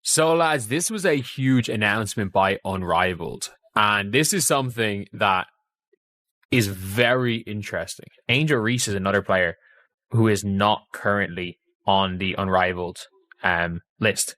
So, lads, this was a huge announcement by Unrivaled. And this is something that is very interesting. Angel Reese is another player who is not currently on the Unrivaled list.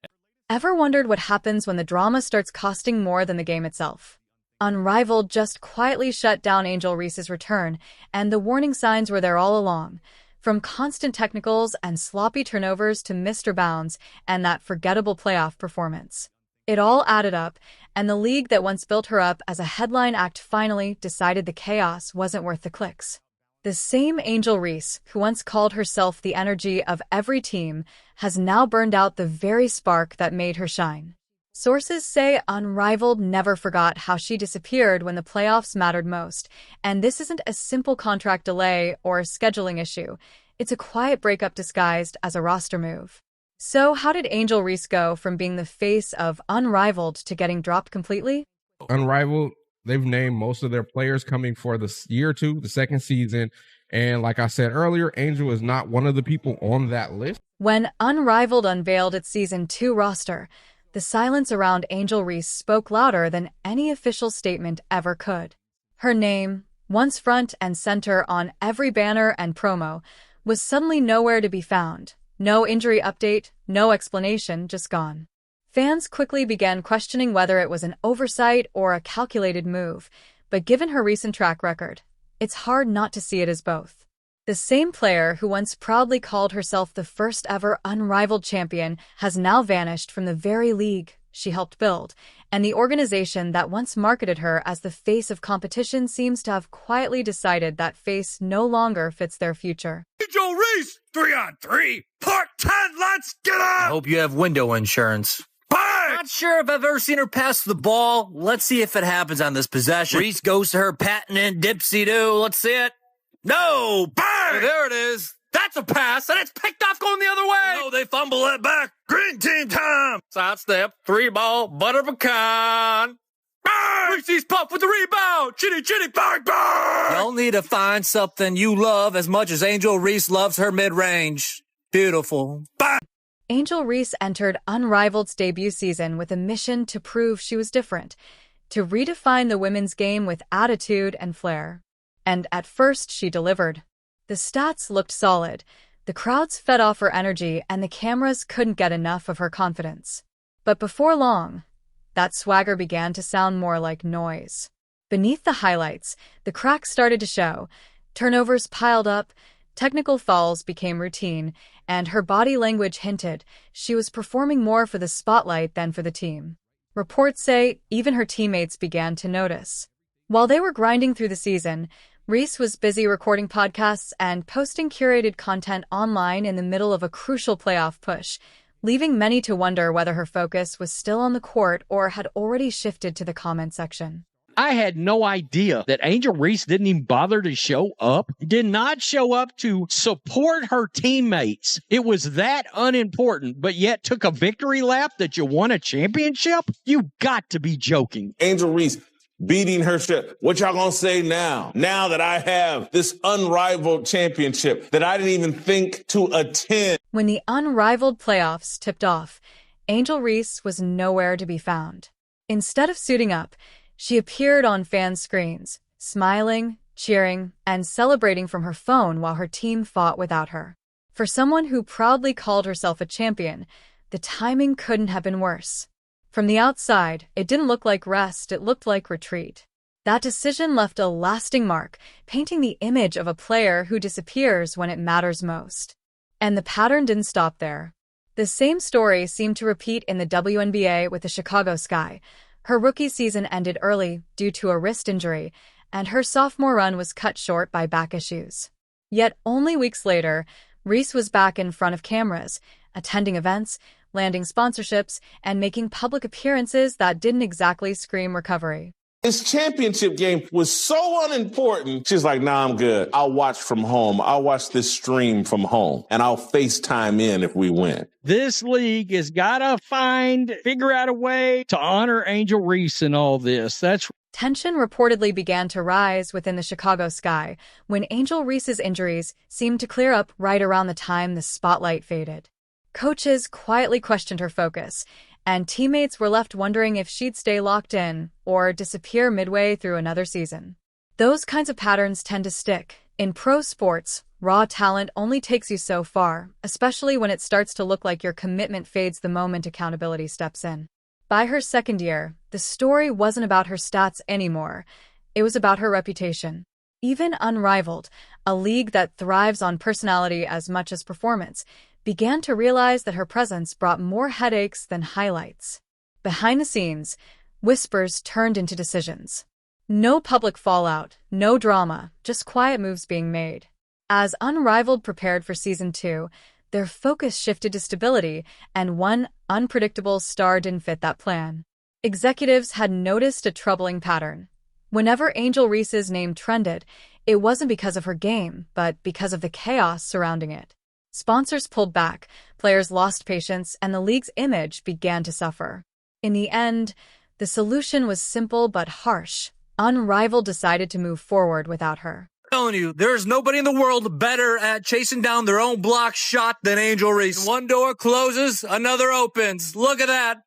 Ever wondered what happens when the drama starts costing more than the game itself? Unrivaled just quietly shut down Angel Reese's return, and the warning signs were there all along. From constant technicals and sloppy turnovers to Mr. Bounds and that forgettable playoff performance. It all added up, and the league that once built her up as a headline act finally decided the chaos wasn't worth the clicks. The same Angel Reese, who once called herself the energy of every team, has now burned out the very spark that made her shine. Sources say Unrivaled never forgot how she disappeared when the playoffs mattered most, and this isn't a simple contract delay or a scheduling issue. It's a quiet breakup disguised as a roster move. So how did Angel Reese go from being the face of Unrivaled to getting dropped completely? Unrivaled, they've named most of their players coming for the year two, the second season, and like I said earlier, Angel is not one of the people on that list. When Unrivaled unveiled its Season 2 roster, the silence around Angel Reese spoke louder than any official statement ever could. Her name, once front and center on every banner and promo, was suddenly nowhere to be found. No injury update, no explanation, just gone. Fans quickly began questioning whether it was an oversight or a calculated move, but given her recent track record, it's hard not to see it as both. The same player who once proudly called herself the first ever Unrivaled champion has now vanished from the very league she helped build, and the organization that once marketed her as the face of competition seems to have quietly decided that face no longer fits their future. Angel Reese, 3-on-3, part 10, let's get up! I hope you have window insurance. Bang! Not sure if I've ever seen her pass the ball. Let's see if it happens on this possession. Reese goes to her patented dipsy-doo. Let's see it. No! Bang! Oh, there it is. That's a pass, and it's picked off going the other way. No, they fumble it back. Green team time! Side step, 3-ball, butter pecan. Bang! Reese's puff with the rebound. Chitty, chitty, bang, bang! Y'all need to find something you love as much as Angel Reese loves her mid-range. Beautiful. Bang! Angel Reese entered Unrivaled's debut season with a mission to prove she was different, to redefine the women's game with attitude and flair. And at first she delivered. The stats looked solid, the crowds fed off her energy, and the cameras couldn't get enough of her confidence. But before long, that swagger began to sound more like noise. Beneath the highlights, the cracks started to show, turnovers piled up, technical fouls became routine, and her body language hinted she was performing more for the spotlight than for the team. Reports say even her teammates began to notice. While they were grinding through the season, Reese was busy recording podcasts and posting curated content online in the middle of a crucial playoff push, leaving many to wonder whether her focus was still on the court or had already shifted to the comment section. I had no idea that Angel Reese didn't even bother to show up, did not show up to support her teammates. It was that unimportant, but yet took a victory lap that you won a championship? You got to be joking. Angel Reese beating her ship. What y'all gonna say now? Now that I have this unrivaled championship that I didn't even think to attend. When the Unrivaled playoffs tipped off, Angel Reese was nowhere to be found. Instead of suiting up, she appeared on fan screens, smiling, cheering, and celebrating from her phone while her team fought without her. For someone who proudly called herself a champion, the timing couldn't have been worse. From the outside, it didn't look like rest, it looked like retreat. That decision left a lasting mark, painting the image of a player who disappears when it matters most. And the pattern didn't stop there. The same story seemed to repeat in the WNBA with the ChicagoSky. Her rookie season ended early due to a wrist injury, and her sophomore run was cut short by back issues. Yet only weeks later, Reese was back in front of cameras, attending events, landing sponsorships, and making public appearances that didn't exactly scream recovery. This championship game was so unimportant. She's like, nah, I'm good. I'll watch from home. I'll watch this stream from home, and I'll FaceTime in if we win. This league has got to figure out a way to honor Angel Reese in all this. Tension reportedly began to rise within the ChicagoSky when Angel Reese's injuries seemed to clear up right around the time the spotlight faded. Coaches quietly questioned her focus, and teammates were left wondering if she'd stay locked in or disappear midway through another season. Those kinds of patterns tend to stick. In pro sports, raw talent only takes you so far, especially when it starts to look like your commitment fades the moment accountability steps in. By her second year, the story wasn't about her stats anymore. It was about her reputation. Even Unrivaled, a league that thrives on personality as much as performance, began to realize that her presence brought more headaches than highlights. Behind the scenes, whispers turned into decisions. No public fallout, no drama, just quiet moves being made. As Unrivaled prepared for Season 2, their focus shifted to stability, and one unpredictable star didn't fit that plan. Executives had noticed a troubling pattern. Whenever Angel Reese's name trended, it wasn't because of her game, but because of the chaos surrounding it. Sponsors pulled back, players lost patience, and the league's image began to suffer. In the end, the solution was simple but harsh. Unrivaled decided to move forward without her. I'm telling you, there's nobody in the world better at chasing down their own block shot than Angel Reese. One door closes, another opens. Look at that.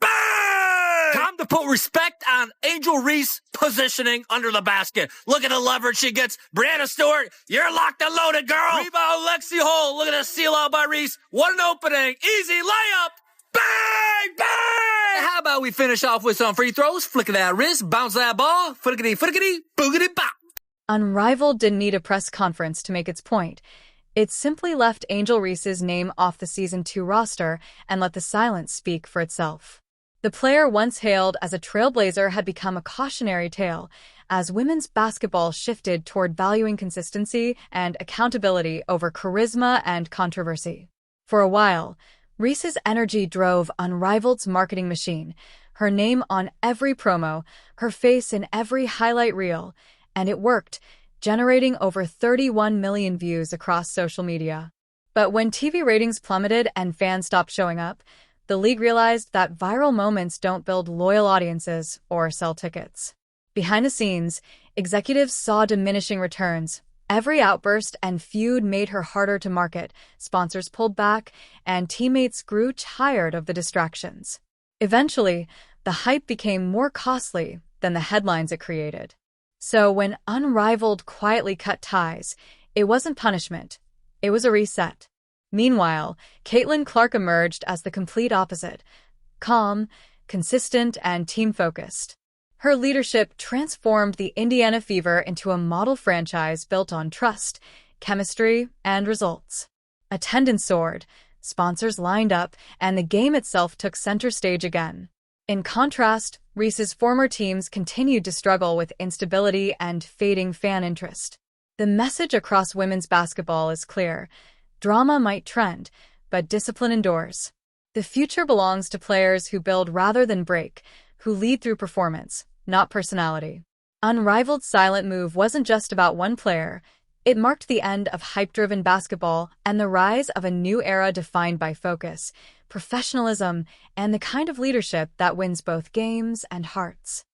Bang! Time to put respect on Angel Reese positioning under the basket. Look at the leverage she gets. Brianna Stewart, you're locked and loaded, girl. Rebound, Lexi Hole. Look at the seal out by Reese. What an opening. Easy layup. Bang! Bang! How about we finish off with some free throws? Flick of that wrist, bounce that ball. Flickety, flickety, boogity, bop. Unrivaled didn't need a press conference to make its point. It simply left Angel Reese's name off the Season 2 roster and let the silence speak for itself. The player once hailed as a trailblazer had become a cautionary tale as women's basketball shifted toward valuing consistency and accountability over charisma and controversy. For a while, Reese's energy drove Unrivaled's marketing machine, her name on every promo, her face in every highlight reel, and it worked, generating over 31 million views across social media. But when TV ratings plummeted and fans stopped showing up, the league realized that viral moments don't build loyal audiences or sell tickets. Behind the scenes, executives saw diminishing returns. Every outburst and feud made her harder to market, sponsors pulled back, and teammates grew tired of the distractions. Eventually, the hype became more costly than the headlines it created. So when Unrivaled quietly cut ties, it wasn't punishment, it was a reset. Meanwhile, CaitlinClark emerged as the complete opposite, calm, consistent, and team-focused. Her leadership transformed the Indiana Fever into a model franchise built on trust, chemistry, and results. Attendance soared, sponsors lined up, and the game itself took center stage again. In contrast, Reese's former teams continued to struggle with instability and fading fan interest. The message across women's basketball is clear. Drama might trend, but discipline endures. The future belongs to players who build rather than break, who lead through performance, not personality. Unrivaled's silent move wasn't just about one player. It marked the end of hype-driven basketball and the rise of a new era defined by focus, professionalism, and the kind of leadership that wins both games and hearts.